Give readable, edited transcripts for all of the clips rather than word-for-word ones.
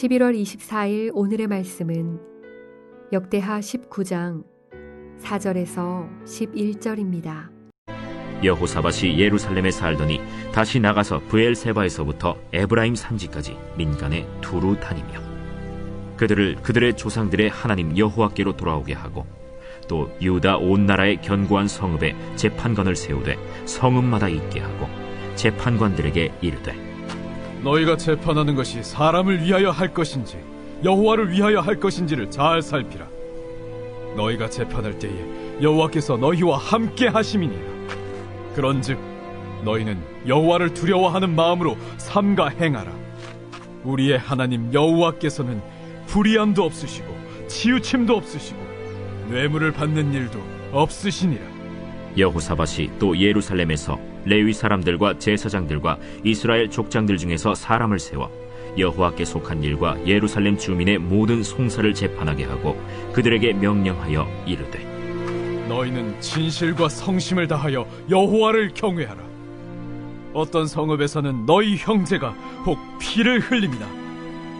11월 24일 오늘의 말씀은 역대하 19장 4절에서 11절입니다. 여호사밧이 예루살렘에 살더니 다시 나가서 브엘세바에서부터 에브라임 산지까지 민간에 두루 다니며 그들을 그들의 조상들의 하나님 여호와께로 돌아오게 하고 또 유다 온 나라의 견고한 성읍에 재판관을 세우되 성읍마다 있게 하고 재판관들에게 이르되 너희가 재판하는 것이 사람을 위하여 할 것인지 여호와를 위하여 할 것인지를 잘 살피라. 너희가 재판할 때에 여호와께서 너희와 함께 하심이니라. 그런즉 너희는 여호와를 두려워하는 마음으로 삼가 행하라. 우리의 하나님 여호와께서는 불의함도 없으시고 치우침도 없으시고 뇌물을 받는 일도 없으시니라. 여호사밧이 또 예루살렘에서 레위 사람들과 제사장들과 이스라엘 족장들 중에서 사람을 세워 여호와께 속한 일과 예루살렘 주민의 모든 송사를 재판하게 하고 그들에게 명령하여 이르되 너희는 진실과 성심을 다하여 여호와를 경외하라. 어떤 성읍에서는 너희 형제가 혹 피를 흘림이나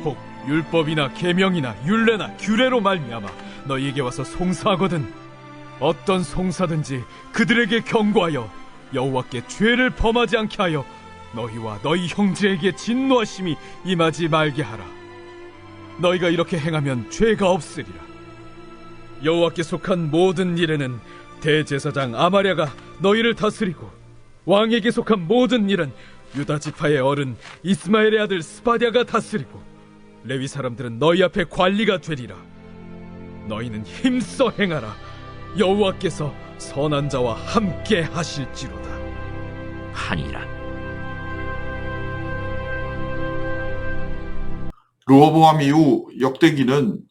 혹 율법이나 계명이나 율례나 규례로 말미암아 너희에게 와서 송사하거든 어떤 송사든지 그들에게 경고하여 여호와께 죄를 범하지 않게 하여 너희와 너희 형제에게 진노하심이 임하지 말게 하라. 너희가 이렇게 행하면 죄가 없으리라. 여호와께 속한 모든 일에는 대제사장 아마랴가 너희를 다스리고 왕에게 속한 모든 일은 유다 지파의 어른 이스마엘의 아들 스바랴가 다스리고 레위 사람들은 너희 앞에 관리가 되리라. 너희는 힘써 행하라. 여호와께서 선한 자와 함께 하실지로다 하니라. 르호보암 이후 역대기는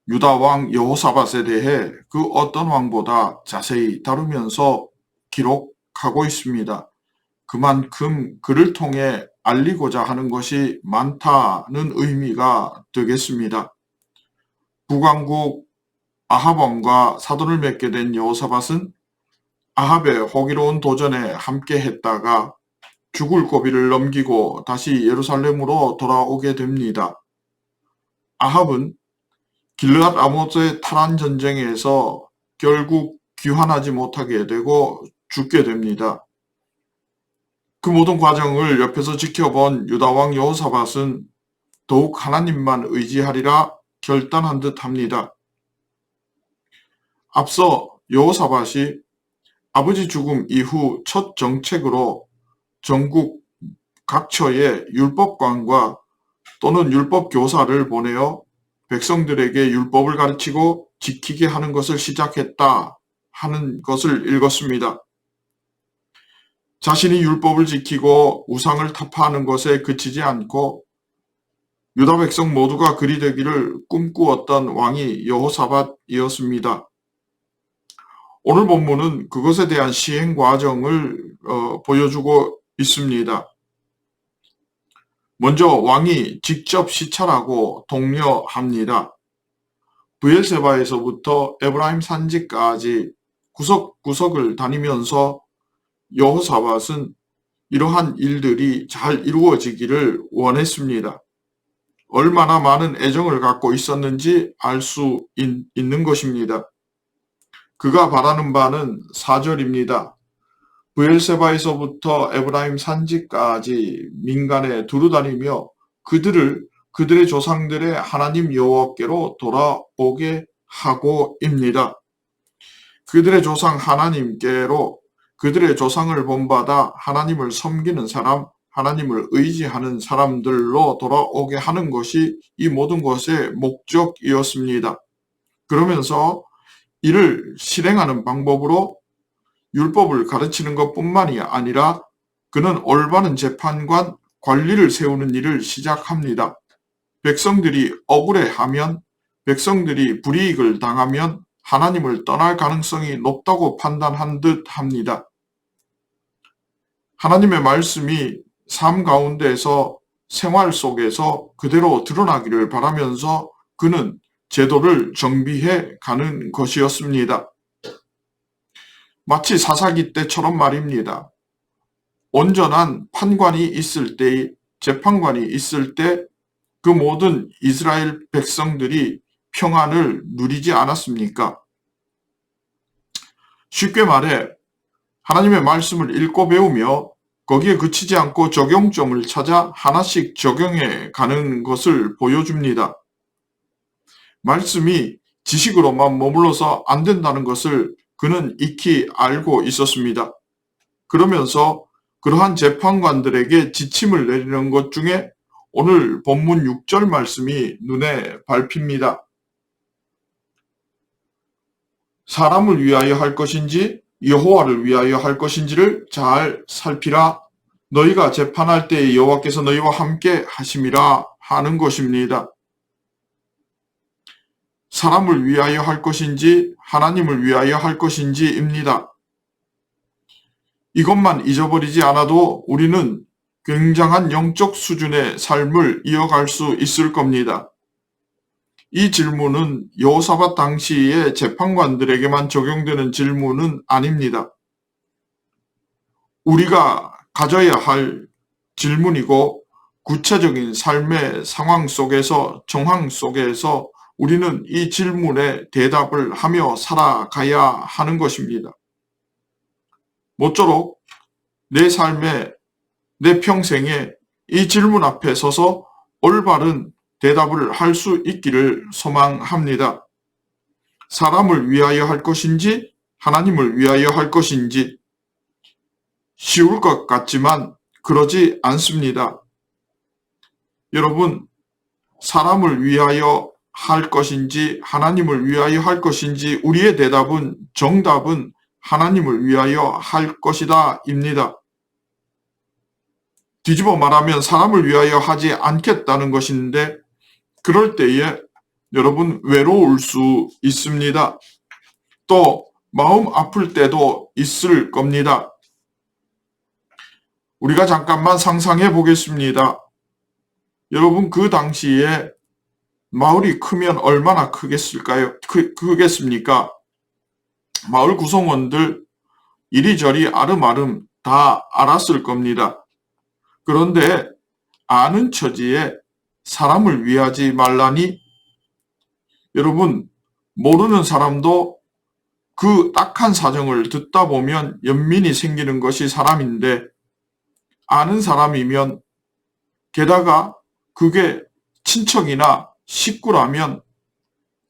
유다 왕 여호사밧에 대해 그 어떤 왕보다 자세히 다루면서 기록하고 있습니다. 그만큼 그를 통해 알리고자 하는 것이 많다는 의미가 되겠습니다. 북왕국 아합 왕과 사돈을 맺게 된 여호사밧은 아합의 호기로운 도전에 함께 했다가 죽을 고비를 넘기고 다시 예루살렘으로 돌아오게 됩니다. 아합은 길르앗 라못의 탈환 전쟁에서 결국 귀환하지 못하게 되고 죽게 됩니다. 그 모든 과정을 옆에서 지켜본 유다 왕 여호사밧은 더욱 하나님만 의지하리라 결단한 듯 합니다. 앞서 여호사밧이 아버지 죽음 이후 첫 정책으로 전국 각처에 율법관과 또는 율법교사를 보내어 백성들에게 율법을 가르치고 지키게 하는 것을 시작했다 하는 것을 읽었습니다. 자신이 율법을 지키고 우상을 타파하는 것에 그치지 않고 유다 백성 모두가 그리 되기를 꿈꾸었던 왕이 여호사밧이었습니다. 오늘 본문은 그것에 대한 시행 과정을 보여주고 있습니다. 먼저 왕이 직접 시찰하고 독려합니다. 브엘세바에서부터 에브라임 산지까지 구석구석을 다니면서 여호사밧은 이러한 일들이 잘 이루어지기를 원했습니다. 얼마나 많은 애정을 갖고 있었는지 알 수 있는 것입니다. 그가 바라는 바는 4절입니다. 브엘세바에서부터 에브라임 산지까지 민간에 두루다니며 그들을 그들의 조상들의 하나님 여호와께로 돌아오게 하고입니다. 그들의 조상 하나님께로 그들의 조상을 본받아 하나님을 섬기는 사람, 하나님을 의지하는 사람들로 돌아오게 하는 것이 이 모든 것의 목적이었습니다. 그러면서 이를 실행하는 방법으로 율법을 가르치는 것뿐만이 아니라 그는 올바른 재판관, 관리를 세우는 일을 시작합니다. 백성들이 억울해하면, 백성들이 불이익을 당하면 하나님을 떠날 가능성이 높다고 판단한 듯 합니다. 하나님의 말씀이 삶 가운데에서 생활 속에서 그대로 드러나기를 바라면서 그는 제도를 정비해 가는 것이었습니다. 마치 사사기 때처럼 말입니다. 온전한 판관이 있을 때, 재판관이 있을 때 그 모든 이스라엘 백성들이 평안을 누리지 않았습니까? 쉽게 말해 하나님의 말씀을 읽고 배우며 거기에 그치지 않고 적용점을 찾아 하나씩 적용해 가는 것을 보여줍니다. 말씀이 지식으로만 머물러서 안 된다는 것을 그는 익히 알고 있었습니다. 그러면서 그러한 재판관들에게 지침을 내리는 것 중에 오늘 본문 6절 말씀이 눈에 밟힙니다. 사람을 위하여 할 것인지 여호와를 위하여 할 것인지를 잘 살피라. 너희가 재판할 때에 여호와께서 너희와 함께 하심이라 하는 것입니다. 사람을 위하여 할 것인지 하나님을 위하여 할 것인지입니다. 이것만 잊어버리지 않아도 우리는 굉장한 영적 수준의 삶을 이어갈 수 있을 겁니다. 이 질문은 여호사밧 당시의 재판관들에게만 적용되는 질문은 아닙니다. 우리가 가져야 할 질문이고 구체적인 삶의 상황 속에서 정황 속에서 우리는 이 질문에 대답을 하며 살아가야 하는 것입니다. 모쪼록 내 삶에 내 평생에 이 질문 앞에 서서 올바른 대답을 할 수 있기를 소망합니다. 사람을 위하여 할 것인지 하나님을 위하여 할 것인지 쉬울 것 같지만 그러지 않습니다. 여러분, 사람을 위하여 할 것인지 하나님을 위하여 할 것인지 우리의 대답은 정답은 하나님을 위하여 할 것이다 입니다. 뒤집어 말하면 사람을 위하여 하지 않겠다는 것인데 그럴 때에 여러분 외로울 수 있습니다. 또 마음 아플 때도 있을 겁니다. 우리가 잠깐만 상상해 보겠습니다. 여러분 그 당시에 마을이 크면 얼마나 크겠습니까? 마을 구성원들 이리저리 아름아름 다 알았을 겁니다. 그런데 아는 처지에 사람을 위하지 말라니 여러분 모르는 사람도 그 딱한 사정을 듣다 보면 연민이 생기는 것이 사람인데 아는 사람이면 게다가 그게 친척이나 식구라면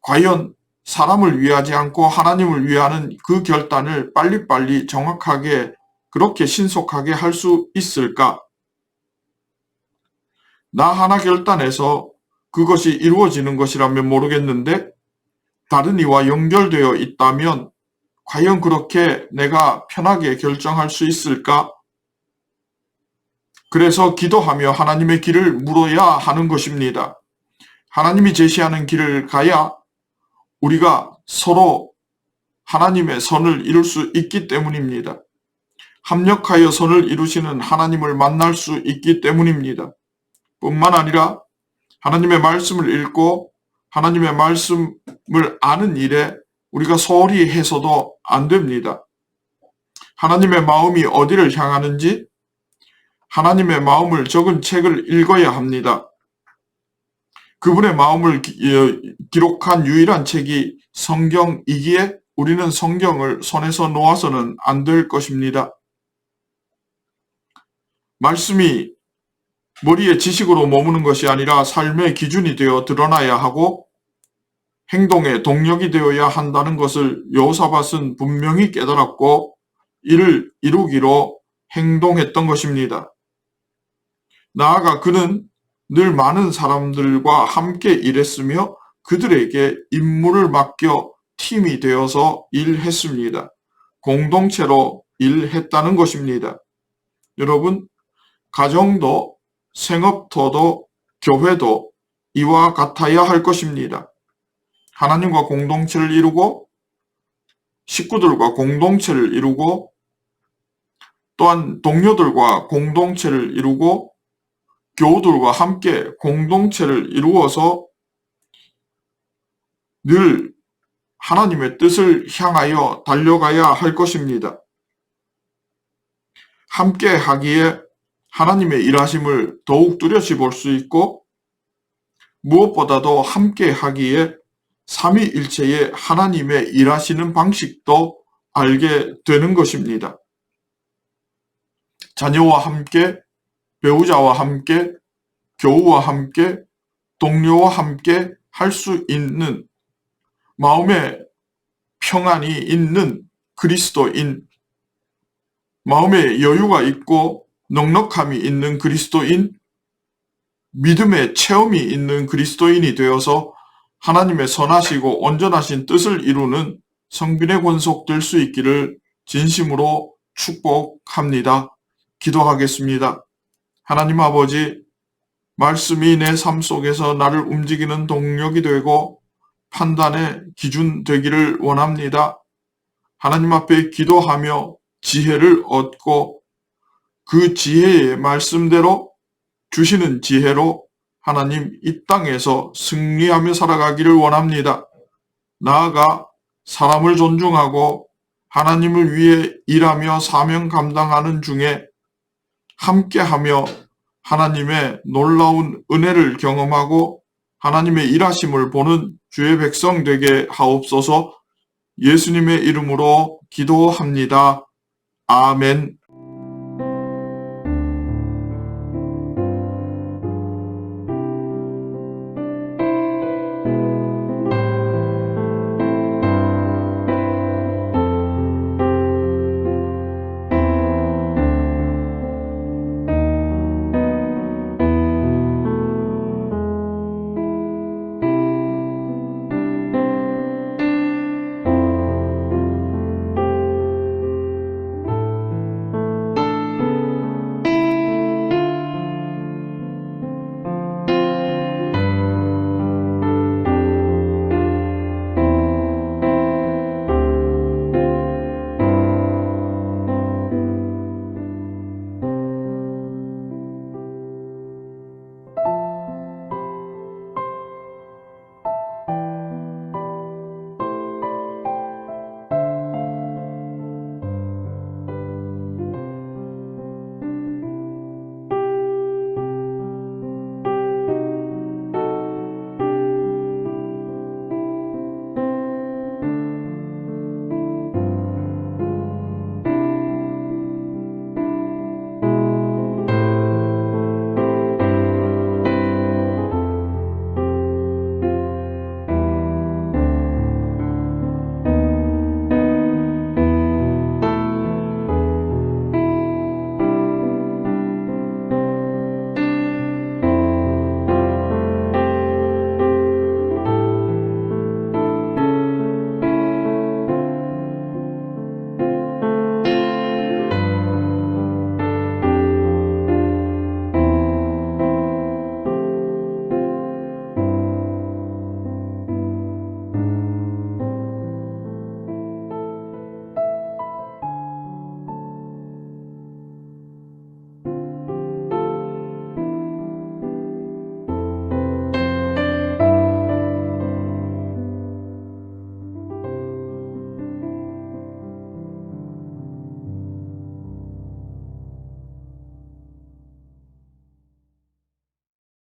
과연 사람을 위하지 않고 하나님을 위하는 그 결단을 빨리빨리 정확하게 그렇게 신속하게 할 수 있을까? 나 하나 결단해서 그것이 이루어지는 것이라면 모르겠는데 다른 이와 연결되어 있다면 과연 그렇게 내가 편하게 결정할 수 있을까? 그래서 기도하며 하나님의 길을 물어야 하는 것입니다. 하나님이 제시하는 길을 가야 우리가 서로 하나님의 선을 이룰 수 있기 때문입니다. 합력하여 선을 이루시는 하나님을 만날 수 있기 때문입니다. 뿐만 아니라 하나님의 말씀을 읽고 하나님의 말씀을 아는 일에 우리가 소홀히 해서도 안 됩니다. 하나님의 마음이 어디를 향하는지 하나님의 마음을 적은 책을 읽어야 합니다. 그분의 마음을 기록한 유일한 책이 성경이기에 우리는 성경을 손에서 놓아서는 안 될 것입니다. 말씀이 머리에 지식으로 머무는 것이 아니라 삶의 기준이 되어 드러나야 하고 행동의 동력이 되어야 한다는 것을 여호사밧은 분명히 깨달았고 이를 이루기로 행동했던 것입니다. 나아가 그는 늘 많은 사람들과 함께 일했으며 그들에게 임무를 맡겨 팀이 되어서 일했습니다. 공동체로 일했다는 것입니다. 여러분, 가정도 생업터도 교회도 이와 같아야 할 것입니다. 하나님과 공동체를 이루고 식구들과 공동체를 이루고 또한 동료들과 공동체를 이루고 교우들과 함께 공동체를 이루어서 늘 하나님의 뜻을 향하여 달려가야 할 것입니다. 함께 하기에 하나님의 일하심을 더욱 뚜렷이 볼 수 있고 무엇보다도 함께 하기에 삼위일체의 하나님의 일하시는 방식도 알게 되는 것입니다. 자녀와 함께, 배우자와 함께, 교우와 함께, 동료와 함께 할 수 있는 마음에 평안이 있는 그리스도인, 마음에 여유가 있고 넉넉함이 있는 그리스도인, 믿음의 체험이 있는 그리스도인이 되어서 하나님의 선하시고 온전하신 뜻을 이루는 성빈의 권속 될 수 있기를 진심으로 축복합니다. 기도하겠습니다. 하나님 아버지, 말씀이 내 삶 속에서 나를 움직이는 동력이 되고 판단의 기준 되기를 원합니다. 하나님 앞에 기도하며 지혜를 얻고 그 지혜의 말씀대로 주시는 지혜로 하나님 이 땅에서 승리하며 살아가기를 원합니다. 나아가 사람을 존중하고 하나님을 위해 일하며 사명 감당하는 중에 함께하며 하나님의 놀라운 은혜를 경험하고 하나님의 일하심을 보는 주의 백성 되게 하옵소서. 예수님의 이름으로 기도합니다. 아멘.